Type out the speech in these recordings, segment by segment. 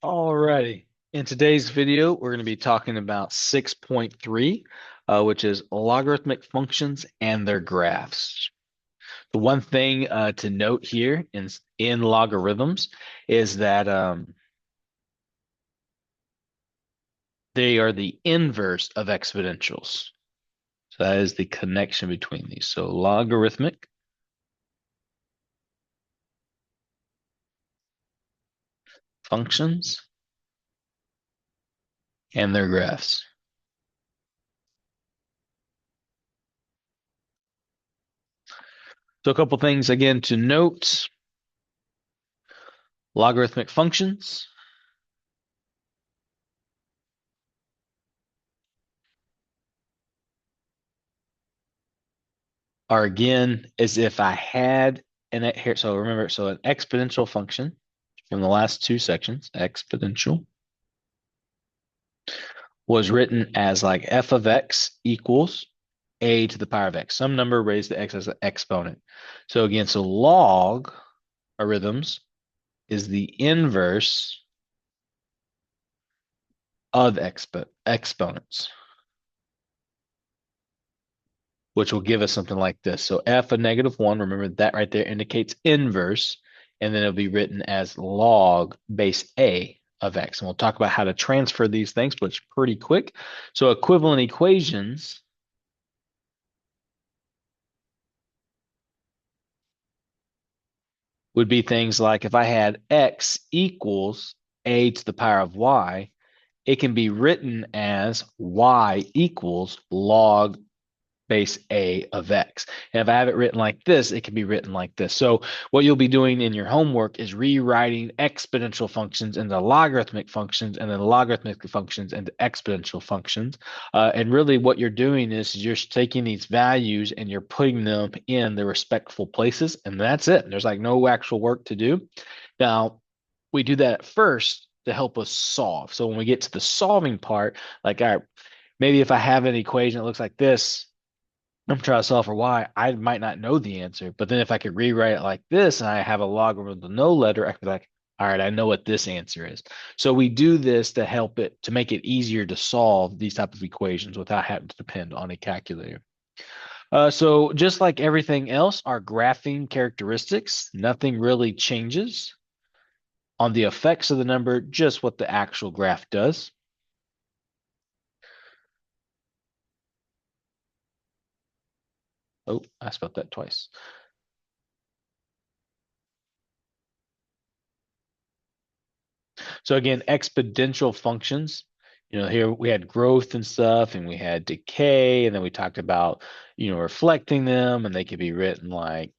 Alrighty. In today's video, we're going to be talking about 6.3, which is logarithmic functions and their graphs. The one thing to note here in logarithms is that they are the inverse of exponentials. So that is the connection between these. So logarithmic functions and their graphs. So a couple things again to note. Logarithmic functions are again as if I had an here. So remember, so an exponential function from the last two sections, exponential, was written as like f of x equals a to the power of x, some number raised to x as an exponent. So again, so logarithms is the inverse of exponents, which will give us something like this. So f of -1, remember that right there indicates inverse, and then it'll be written as log base a of x. And we'll talk about how to transfer these things, but it's pretty quick. So equivalent equations would be things like if I had x equals a to the power of y, it can be written as y equals log base a of x. And if I have it written like this, it can be written like this. So what you'll be doing in your homework is rewriting exponential functions into logarithmic functions and then logarithmic functions into exponential functions. And really what you're doing is you're taking these values and you're putting them in the respectful places, and that's it. There's like no actual work to do. Now, we do that at first to help us solve. So when we get to the solving part, like, all right, maybe if I have an equation that looks like this, I'm trying to solve for y, I might not know the answer. But then if I could rewrite it like this and I have a logarithm with no letter, I could be like, all right, I know what this answer is. So we do this to help it, to make it easier to solve these type of equations without having to depend on a calculator. So just like everything else, our graphing characteristics, nothing really changes on the effects of the number, just what the actual graph does. Oh, I spelled that twice. So again, exponential functions, here we had growth and stuff, and we had decay, and then we talked about, reflecting them, and they could be written like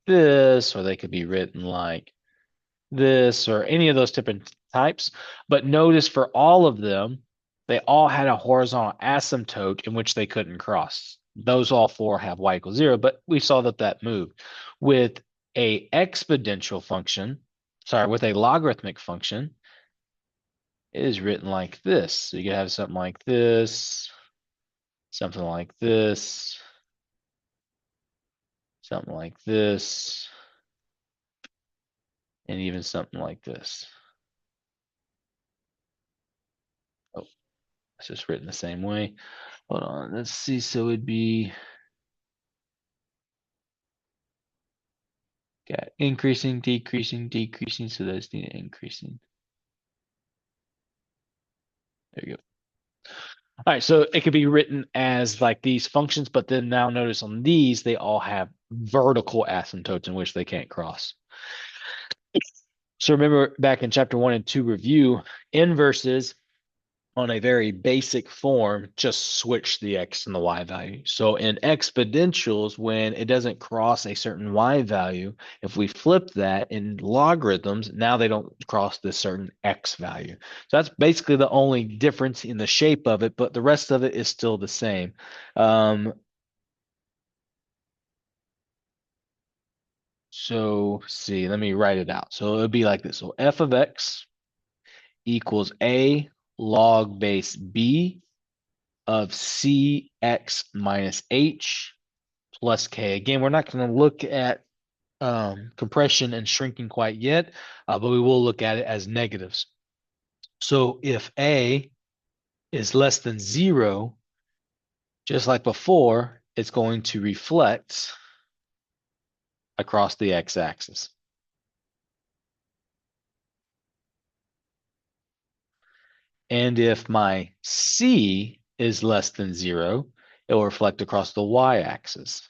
this, or they could be written like this, or any of those different types. But notice for all of them, they all had a horizontal asymptote in which they couldn't cross. Those all four have y equals 0, but we saw that moved. With a exponential function, sorry, with a logarithmic function, it is written like this. So you could have something like this, something like this, something like this, and even something like this. Oh, it's just written the same way. Hold on, let's see. So it'd be got increasing, decreasing, decreasing. So that's the increasing. There you go. All right, so it could be written as like these functions, but then now notice on these, they all have vertical asymptotes in which they can't cross. So remember back in chapter 1 and 2 review, inverses on a very basic form just switch the x and the y value. So in exponentials, when it doesn't cross a certain y value, if we flip that in logarithms, now they don't cross this certain x value. So that's basically the only difference in the shape of it, but the rest of it is still the same. So see, let me write it out. So it would be like this. So f of x equals a log base b of cx minus h plus k. Again, we're not going to look at compression and shrinking quite yet, but we will look at it as negatives. So if A is less than 0, just like before, it's going to reflect across the x-axis. And if my C is less than 0, it will reflect across the y-axis.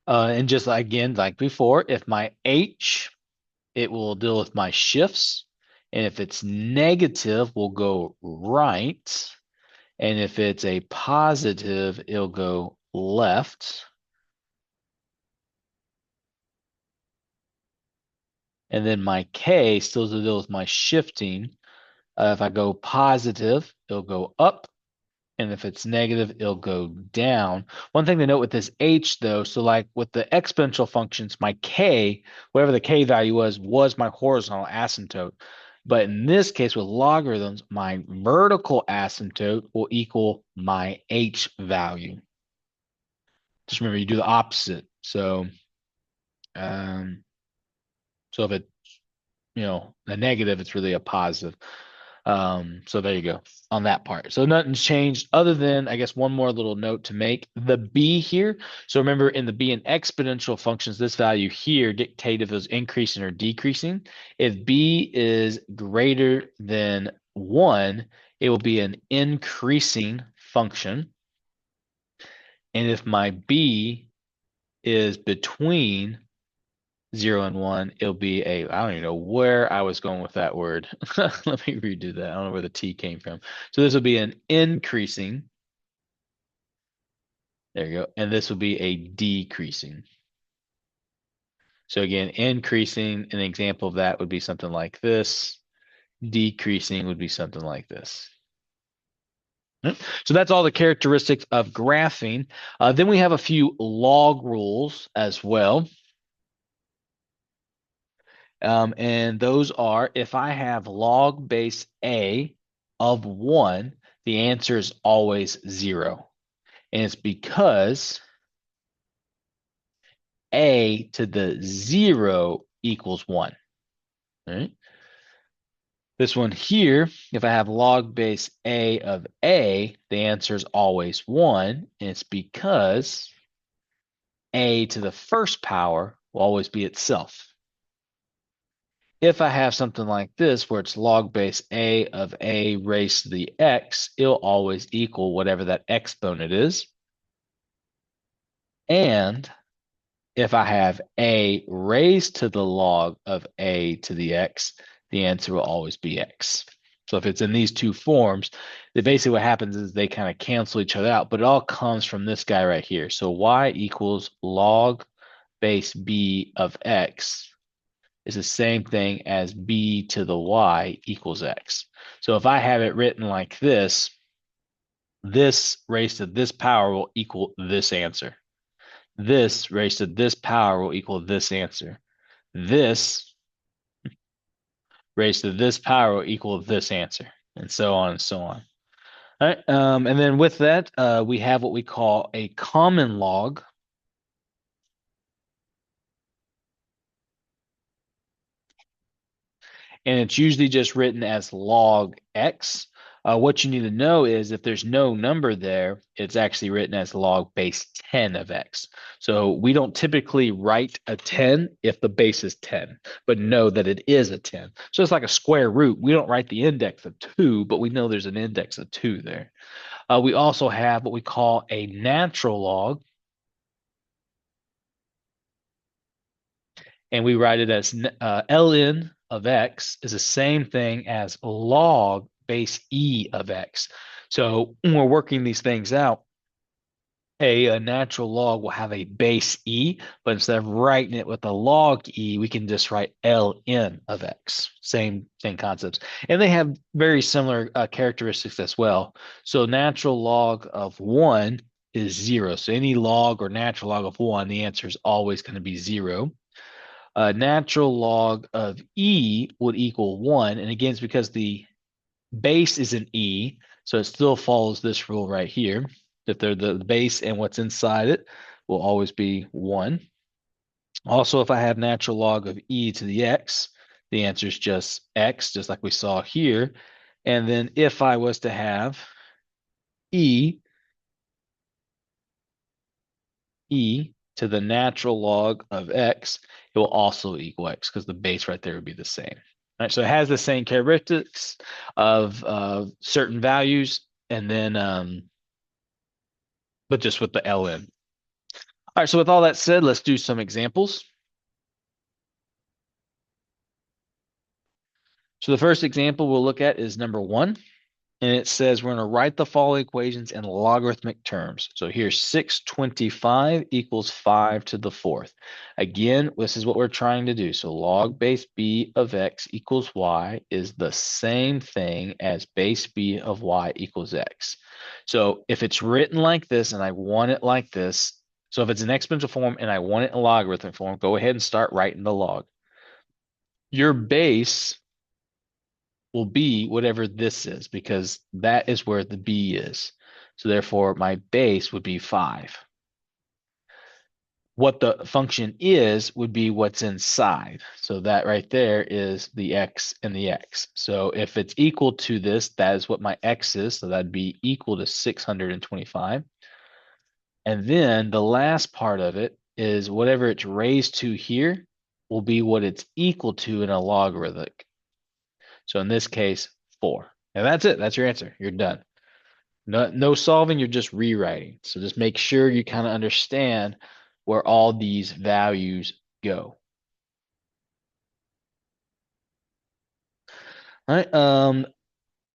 And just again, like before, if my H, it will deal with my shifts. And if it's negative, we'll go right. And if it's a positive, it'll go left. And then my K still to deal with my shifting. If I go positive, it'll go up. And if it's negative, it'll go down. One thing to note with this H though, so like with the exponential functions, my K, whatever the K value was my horizontal asymptote. But in this case with logarithms, my vertical asymptote will equal my H value. Just remember you do the opposite. Um, so if it's, a negative, it's really a positive. So there you go on that part. So nothing's changed other than, I guess, one more little note to make. The B here. So remember in the B and exponential functions, this value here dictates if it was increasing or decreasing. If B is greater than 1, it will be an increasing function. And if my B is between 0 and 1, it'll be I don't even know where I was going with that word. Let me redo that. I don't know where the T came from. So this will be an increasing. There you go. And this will be a decreasing. So again, increasing, an example of that would be something like this. Decreasing would be something like this. So that's all the characteristics of graphing. Then we have a few log rules as well. And those are, if I have log base A of 1, the answer is always 0. And it's because A to the 0 equals 1. All right. This one here, if I have log base A of A, the answer is always 1. And it's because A to the first power will always be itself. If I have something like this, where it's log base A of A raised to the X, it'll always equal whatever that exponent is. And if I have A raised to the log of A to the X, the answer will always be X. So if it's in these two forms, then basically what happens is they kind of cancel each other out, but it all comes from this guy right here. So Y equals log base B of X is the same thing as B to the Y equals X. So if I have it written like this raised to this power will equal this answer. This raised to this power will equal this answer. This raised to this power will equal this answer, and so on and so on. All right, and then with that, we have what we call a common log. And it's usually just written as log x. What you need to know is if there's no number there, it's actually written as log base 10 of x. So we don't typically write a 10 if the base is 10, but know that it is a 10. So it's like a square root. We don't write the index of 2, but we know there's an index of 2 there. We also have what we call a natural log. And we write it as ln of x is the same thing as log base e of x. So when we're working these things out, a natural log will have a base e, but instead of writing it with a log e, we can just write ln of x. Same concepts. And they have very similar characteristics as well. So natural log of 1 is 0. So any log or natural log of 1, the answer is always going to be 0. Natural log of e would equal 1. And again, it's because the Base is an E, so it still follows this rule right here. If they're the base and what's inside it will always be 1. Also, if I have natural log of e to the x, the answer is just x, just like we saw here. And then if I was to have e to the natural log of x, it will also equal x because the base right there would be the same. All right, so it has the same characteristics of certain values, and then but just with the ln. All right, so with all that said, let's do some examples. So the first example we'll look at is number 1. And it says we're going to write the following equations in logarithmic terms. So here's 625 equals 5 to the 4th. Again, this is what we're trying to do. So log base b of x equals y is the same thing as base b of y equals x. So if it's written like this and I want it like this, so if it's an exponential form and I want it in logarithmic form, go ahead and start writing the log. Your base will be whatever this is because that is where the b is. So therefore, my base would be 5. What the function is would be what's inside. So that right there is the x and the x. So if it's equal to this, that is what my x is. So that'd be equal to 625. And then the last part of it is whatever it's raised to here will be what it's equal to in a logarithmic. So in this case, 4. And that's it. That's your answer. You're done. No solving, you're just rewriting. So just make sure you kind of understand where all these values go. All right. And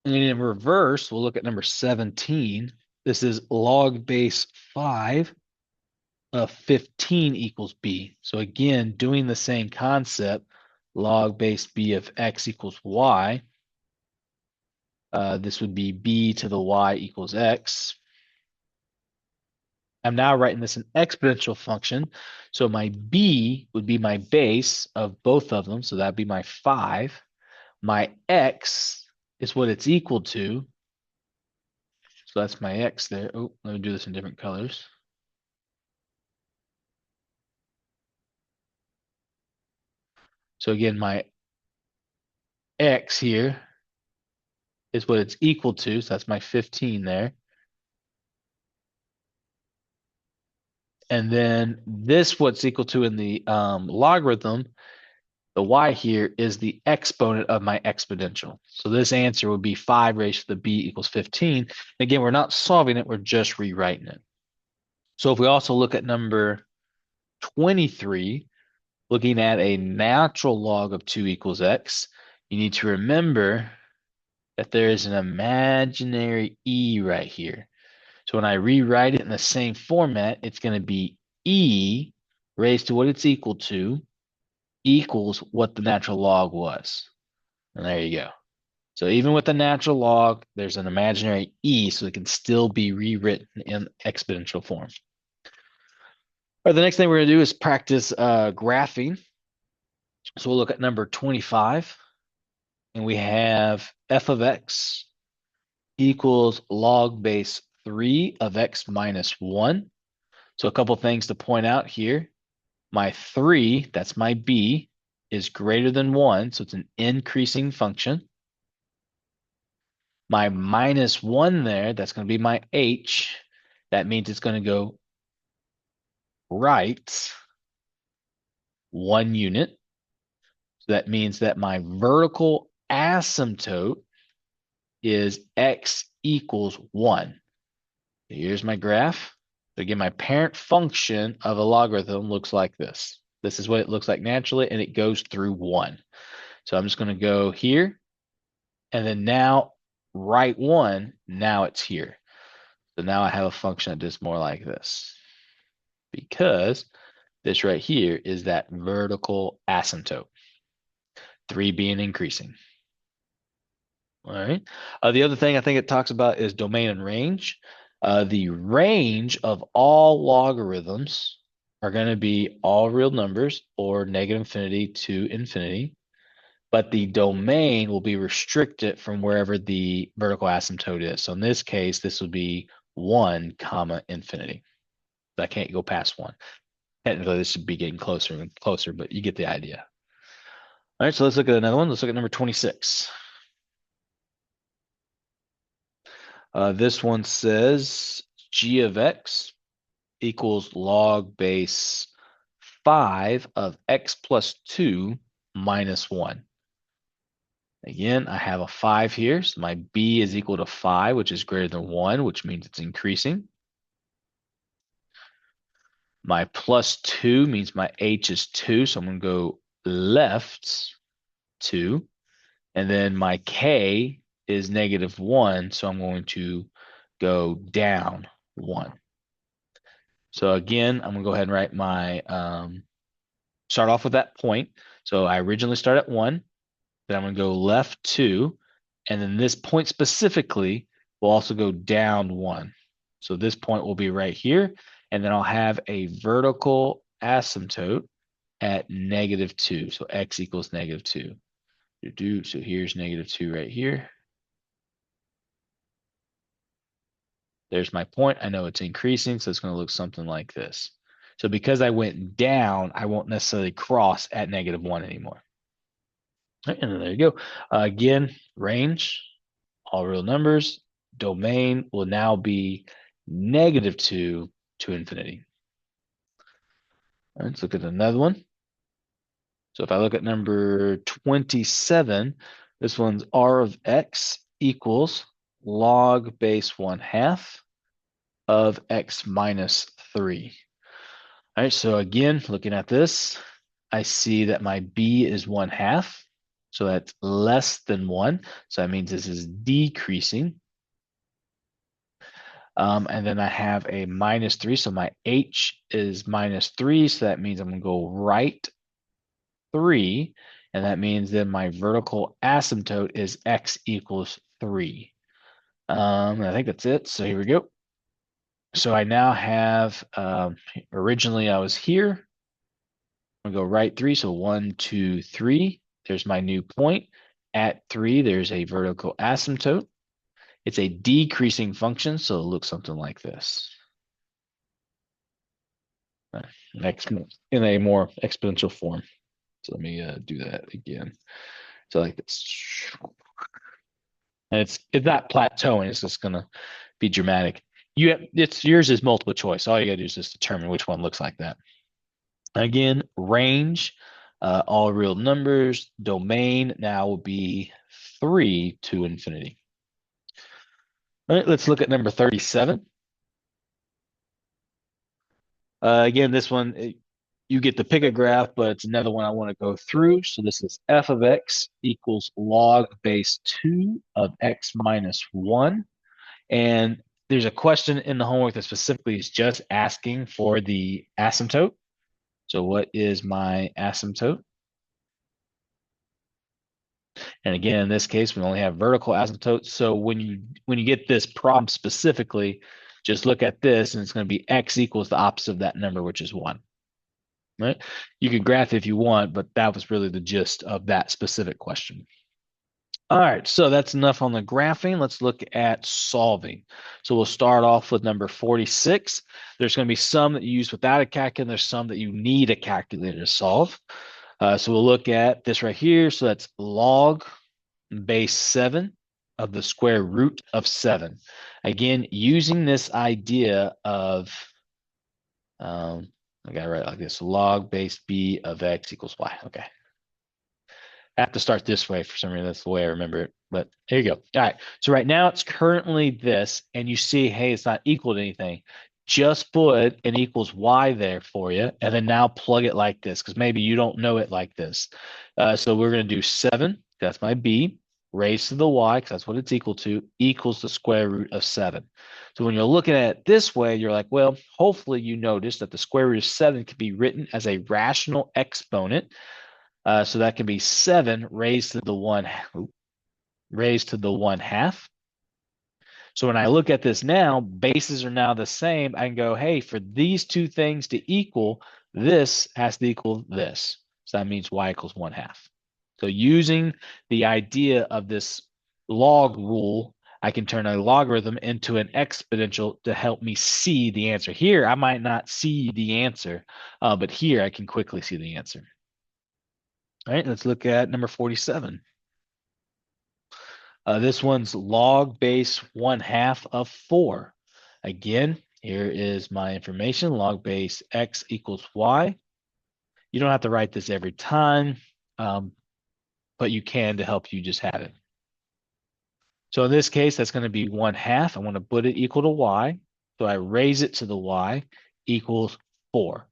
in reverse, we'll look at number 17. This is log base 5 of 15 equals b. So again, doing the same concept, log base b of x equals y. This would be b to the y equals x. I'm now writing this in exponential function. So my b would be my base of both of them. So that'd be my 5. My x is what it's equal to. So that's my x there. Oh, let me do this in different colors. So again, my x here is what it's equal to. So that's my 15 there. And then this, what's equal to in the logarithm, the y here is the exponent of my exponential. So this answer would be 5 raised to the b equals 15. Again, we're not solving it, we're just rewriting it. So if we also look at number 23, looking at a natural log of 2 equals x, you need to remember that there is an imaginary e right here. So when I rewrite it in the same format, it's going to be e raised to what it's equal to equals what the natural log was. And there you go. So even with the natural log, there's an imaginary e, so it can still be rewritten in exponential form. All right, the next thing we're going to do is practice graphing. So we'll look at number 25, and we have f of x equals log base 3 of x minus 1. So a couple things to point out here. My 3, that's my b, is greater than 1, so it's an increasing function. My minus 1 there, that's going to be my h. That means it's going to go right 1 unit. So that means that my vertical asymptote is x equals 1. So here's my graph. So again, my parent function of a logarithm looks like this. This is what it looks like naturally, and it goes through 1. So I'm just going to go here, and then now right 1, now it's here. So now I have a function that does more like this, because this right here is that vertical asymptote, 3 being increasing. All right. The other thing I think it talks about is domain and range. The range of all logarithms are going to be all real numbers or negative infinity to infinity. but the domain will be restricted from wherever the vertical asymptote is. So in this case, this would be 1 comma infinity. I can't go past 1. Technically, this should be getting closer and closer, but you get the idea. All right, so let's look at another one. Let's look at number 26. This one says g of x equals log base 5 of x plus 2 minus 1. Again, I have a 5 here, so my b is equal to 5, which is greater than 1, which means it's increasing. My plus 2 means my h is 2, so I'm going to go left 2. And then my k is negative 1, so I'm going to go down 1. So again, I'm going to go ahead and write my, start off with that point. So I originally start at 1, then I'm going to go left 2, and then this point specifically will also go down 1. So this point will be right here, and then I'll have a vertical asymptote at negative 2. So x equals negative 2. So here's negative 2 right here. There's my point. I know it's increasing, so it's going to look something like this. So because I went down, I won't necessarily cross at negative 1 anymore. Right, and then there you go. Again, range, all real numbers. Domain will now be negative 2 to infinity. All right, let's look at another one. So if I look at number 27, this one's r of x equals log base 1/2 of x minus 3. All right, so again, looking at this, I see that my b is 1/2. So that's less than 1. So that means this is decreasing. And then I have a minus 3. So my h is minus 3. So that means I'm going to go right 3. And that means then my vertical asymptote is x equals 3. I think that's it. So here we go. So I now have, originally I was here. I'm going to go right 3. So 1, 2, 3. There's my new point. At 3, there's a vertical asymptote. It's a decreasing function, so it looks something like this. Next, in a more exponential form. So let me do that again. So like this. And it's not plateauing, it's just gonna be dramatic. Yours is multiple choice. All you gotta do is just determine which one looks like that. Again, range, all real numbers. Domain now will be 3 to infinity. All right, let's look at number 37. Again, this one, you get to pick a graph, but it's another one I want to go through. So this is f of x equals log base 2 of x minus 1. And there's a question in the homework that specifically is just asking for the asymptote. So what is my asymptote? And again, in this case, we only have vertical asymptotes. So when you get this problem specifically, just look at this, and it's going to be x equals the opposite of that number, which is 1. Right? You can graph if you want, but that was really the gist of that specific question. All right, so that's enough on the graphing. Let's look at solving. So we'll start off with number 46. There's going to be some that you use without a calculator. There's some that you need a calculator to solve. So we'll look at this right here. So that's log base 7 of the square root of 7. Again, using this idea of, I got it right like this, log base b of x equals y. Okay. I have to start this way for some reason. That's the way I remember it. But there you go. All right. So right now it's currently this, and you see, hey, it's not equal to anything. Just put an equals y there for you, and then now plug it like this, because maybe you don't know it like this. So we're going to do 7, that's my b, raised to the y, because that's what it's equal to, equals the square root of 7. So when you're looking at it this way, you're like, well, hopefully you notice that the square root of 7 can be written as a rational exponent. So that can be 7 raised to the 1/2. So when I look at this now, bases are now the same. I can go, hey, for these two things to equal, this has to equal this. So that means y equals 1/2. So using the idea of this log rule, I can turn a logarithm into an exponential to help me see the answer. Here, I might not see the answer, but here I can quickly see the answer. All right, let's look at number 47. This one's log base 1/2 of 4. Again, here is my information, log base x equals y. You don't have to write this every time, but you can to help you just have it. So in this case, that's going to be 1/2. I want to put it equal to y. So I raise it to the y equals 4.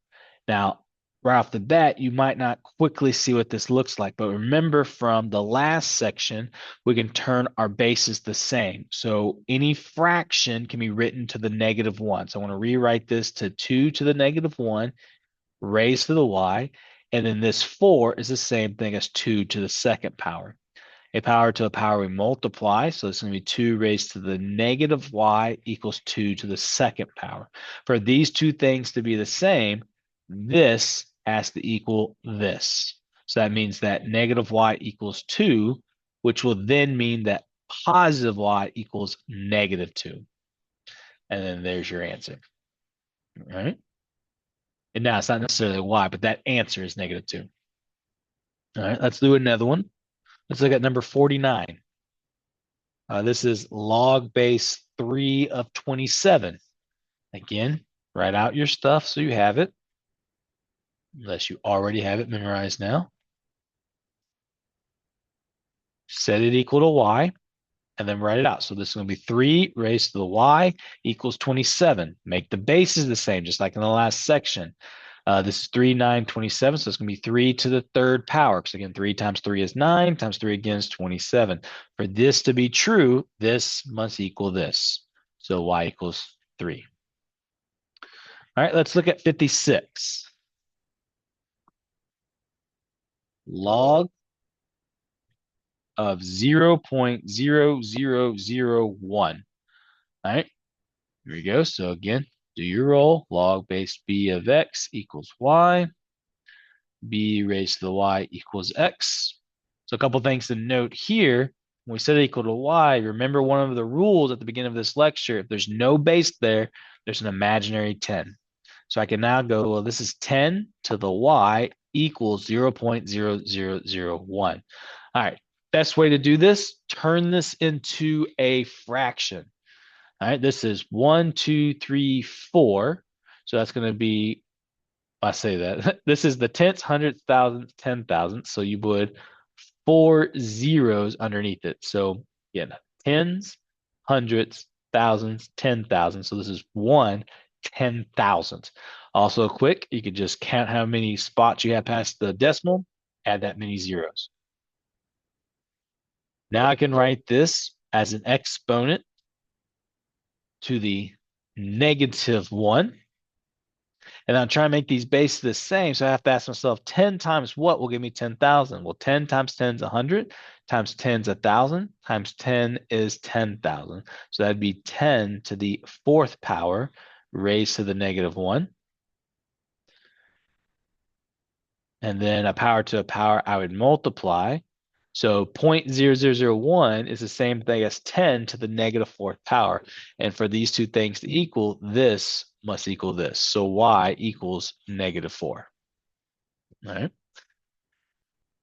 Now, right off the bat, you might not quickly see what this looks like, but remember from the last section, we can turn our bases the same. So any fraction can be written to the -1. So I want to rewrite this to 2 to the -1 raised to the y, and then this 4 is the same thing as 2 to the second power. A power to a power we multiply, so it's going to be 2 raised to the -y equals 2 to the second power. For these two things to be the same, this has to equal this. So that means that -y equals 2, which will then mean that positive y equals -2. And then there's your answer. All right. And now it's not necessarily y, but that answer is -2. All right, let's do another one. Let's look at number 49. This is log base 3 of 27. Again, write out your stuff so you have it, unless you already have it memorized now. Set it equal to y, and then write it out. So this is going to be 3 raised to the y equals 27. Make the bases the same, just like in the last section. This is 3, 9, 27, so it's going to be 3 to the third power, because again, 3 times 3 is 9, times 3 again is 27. For this to be true, this must equal this. So y equals 3. All right, let's look at 56. Log of 0.0001. All right, here we go. So again, do your roll. Log base b of x equals y. B raised to the y equals x. So a couple things to note here. When we set it equal to y, remember one of the rules at the beginning of this lecture, if there's no base there, there's an imaginary 10. So I can now go, well, this is 10 to the y equals 0.0001. All right, best way to do this, turn this into a fraction. All right, this is 1, 2, 3, 4. So that's going to be, I say that, this is the tenths, hundredths, thousandths, 10,000. So you would 4 zeros underneath it. So again, tens, hundreds, thousands, 10,000. So this is 1/10,000. Also quick, you could just count how many spots you have past the decimal, add that many zeros. Now I can write this as an exponent to the -1. And I'm trying to make these bases the same. So I have to ask myself, 10 times what will give me 10,000? Well, 10 times 10 is 100, times 10 is 1,000, times 10 is 10,000. So that'd be 10 to the fourth power raised to the -1. And then a power to a power, I would multiply. So 0.0001 is the same thing as 10 to the -4th power. And for these two things to equal, this must equal this. So y equals -4. All right.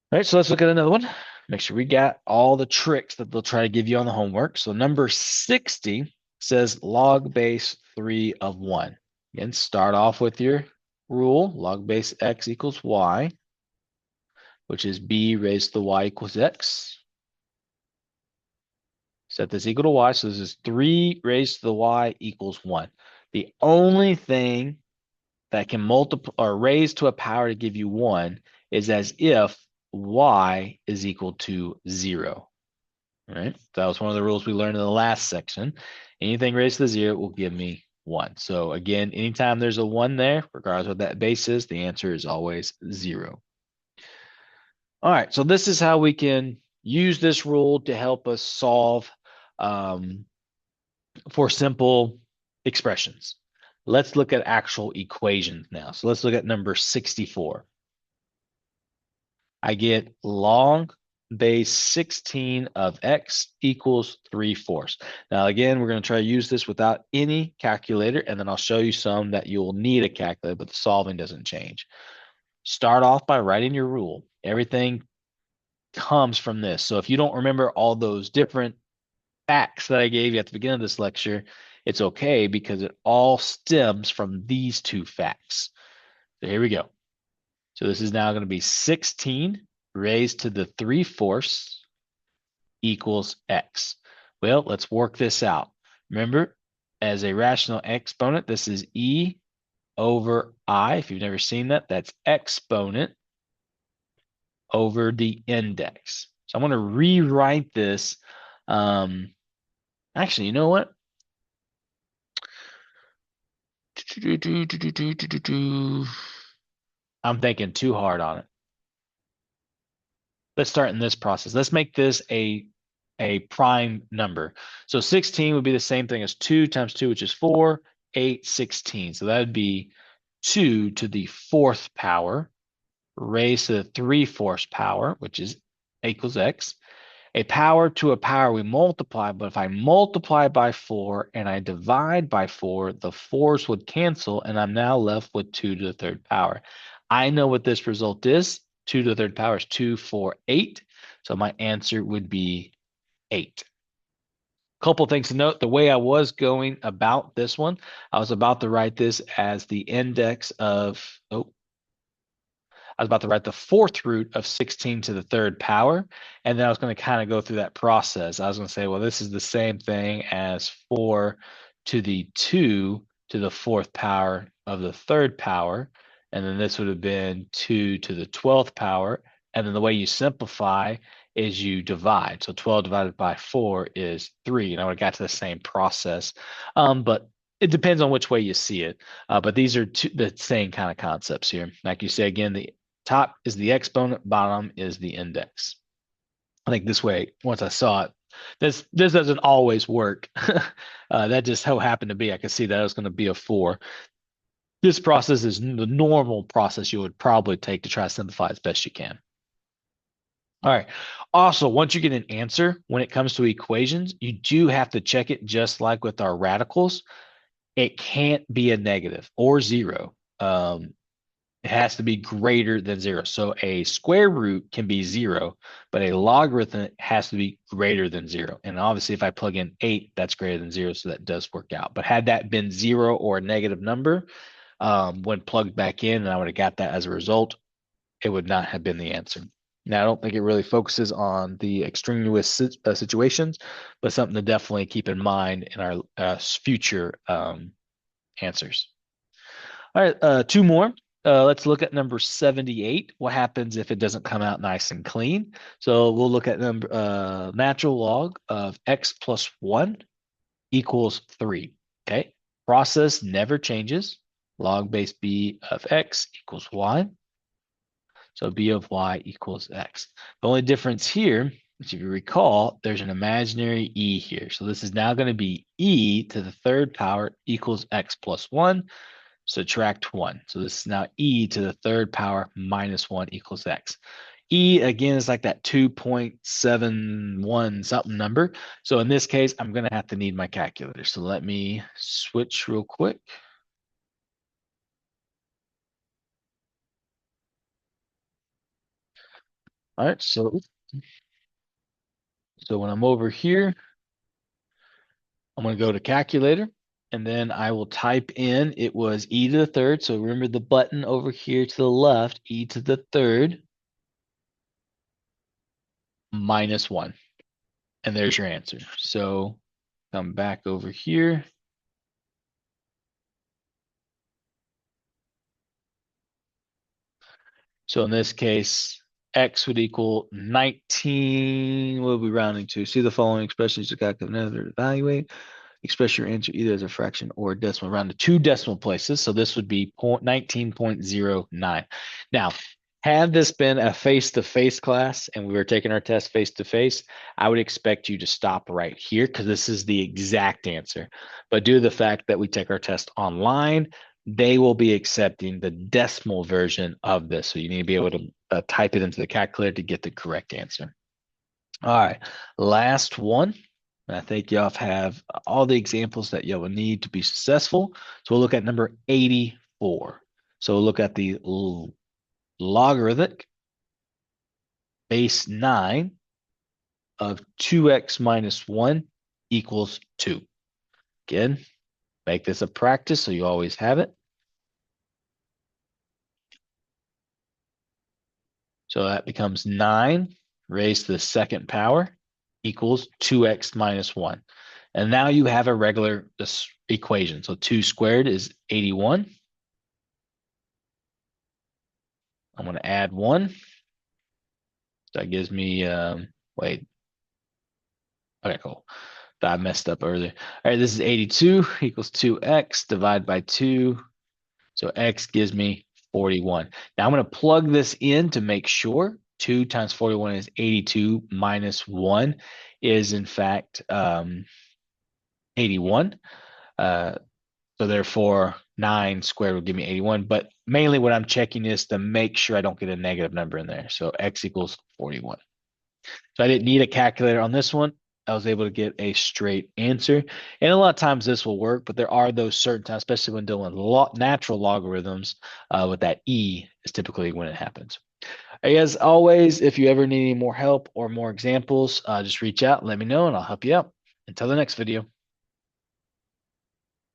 All right, so let's look at another one. Make sure we got all the tricks that they'll try to give you on the homework. So number 60 says log base 3 of 1. Again, start off with your rule, log base x equals y, which is b raised to the y equals x. Set this equal to y, so this is 3 raised to the y equals 1. The only thing that can multiply or raise to a power to give you 1 is as if y is equal to 0. All right, that was one of the rules we learned in the last section. Anything raised to the 0 will give me 1. So again, anytime there's a 1 there, regardless of what that base is, the answer is always 0. All right, so this is how we can use this rule to help us solve for simple expressions. Let's look at actual equations now. So let's look at number 64. I get log base 16 of x equals 3/4. Now, again, we're going to try to use this without any calculator, and then I'll show you some that you'll need a calculator, but the solving doesn't change. Start off by writing your rule. Everything comes from this. So if you don't remember all those different facts that I gave you at the beginning of this lecture, it's okay because it all stems from these two facts. So here we go. So this is now going to be 16 raised to the 3/4 equals x. Well, let's work this out. Remember, as a rational exponent, this is e over I. If you've never seen that, that's exponent over the index. So I'm going to rewrite this. Actually, you know what? I'm thinking too hard on it. Let's start in this process. Let's make this a prime number. So 16 would be the same thing as 2 times 2, which is 4, 8, 16. So that would be 2 to the 4th power raised to the 3/4 power, which is equals x. A power to a power we multiply, but if I multiply by 4 and I divide by 4, the 4s would cancel, and I'm now left with 2 to the 3rd power. I know what this result is. 2 to the 3rd power is 2, 4, 8. So my answer would be 8. Couple things to note. The way I was going about this one, I was about to write this as the index of, I was about to write the 4th root of 16 to the 3rd power, and then I was going to kind of go through that process. I was going to say, well, this is the same thing as 4 to the 2 to the 4th power of the 3rd power, and then this would have been 2 to the 12th power, and then the way you simplify is you divide. So 12 divided by 4 is 3, and I would have got to the same process, but it depends on which way you see it. But these are the same kind of concepts here. Like you say, again, the top is the exponent, bottom is the index. I think this way, once I saw it, this doesn't always work. That just so happened to be, I could see that it was going to be a 4. This process is the normal process you would probably take to try to simplify as best you can. All right. Also, once you get an answer, when it comes to equations, you do have to check it just like with our radicals. It can't be a negative or 0. It has to be greater than 0. So a square root can be 0, but a logarithm has to be greater than 0. And obviously, if I plug in 8, that's greater than 0, so that does work out. But had that been 0 or a negative number, when plugged back in, and I would have got that as a result, it would not have been the answer. Now, I don't think it really focuses on the extraneous situations, but something to definitely keep in mind in our future answers. All right, 2 more. Let's look at number 78. What happens if it doesn't come out nice and clean? So we'll look at number natural log of x plus 1 equals 3. Okay, process never changes. Log base b of x equals y. So b of y equals x. The only difference here, which if you recall, there's an imaginary e here. So this is now going to be e to the 3rd power equals x plus 1. Subtract 1. So this is now e to the 3rd power minus 1 equals x. E, again, is like that 2.71 something number. So in this case, I'm going to have to need my calculator. So let me switch real quick. All right, so when I'm over here, I'm going to go to calculator, and then I will type in, it was e to the 3rd. So remember the button over here to the left, e to the 3rd minus 1. And there's your answer. So come back over here. So in this case, x would equal 19. What are we rounding to? See the following expressions to calculate another evaluate. Express your answer either as a fraction or a decimal, round to 2 decimal places. So this would be 19.09. Now, had this been a face-to-face class and we were taking our test face-to-face, I would expect you to stop right here because this is the exact answer. But due to the fact that we take our test online, they will be accepting the decimal version of this. So you need to be able to type it into the calculator to get the correct answer. All right, last one. I think y'all have all the examples that y'all will need to be successful. So we'll look at number 84. So we'll look at the logarithmic base 9 of 2x minus 1 equals 2. Again, make this a practice so you always have it. So that becomes 9 raised to the second power equals 2x minus 1. And now you have a regular equation. So 2 squared is 81. I'm going to add 1. That gives me, wait. Okay, cool. I messed up earlier. All right, this is 82 equals 2x divided by 2. So x gives me 41. Now I'm going to plug this in to make sure. 2 times 41 is 82 minus 1 is in fact 81. So therefore 9 squared will give me 81. But mainly what I'm checking is to make sure I don't get a negative number in there. So x equals 41. So I didn't need a calculator on this one. I was able to get a straight answer. And a lot of times this will work, but there are those certain times, especially when dealing with natural logarithms, with that e is typically when it happens. As always, if you ever need any more help or more examples, just reach out, let me know, and I'll help you out. Until the next video.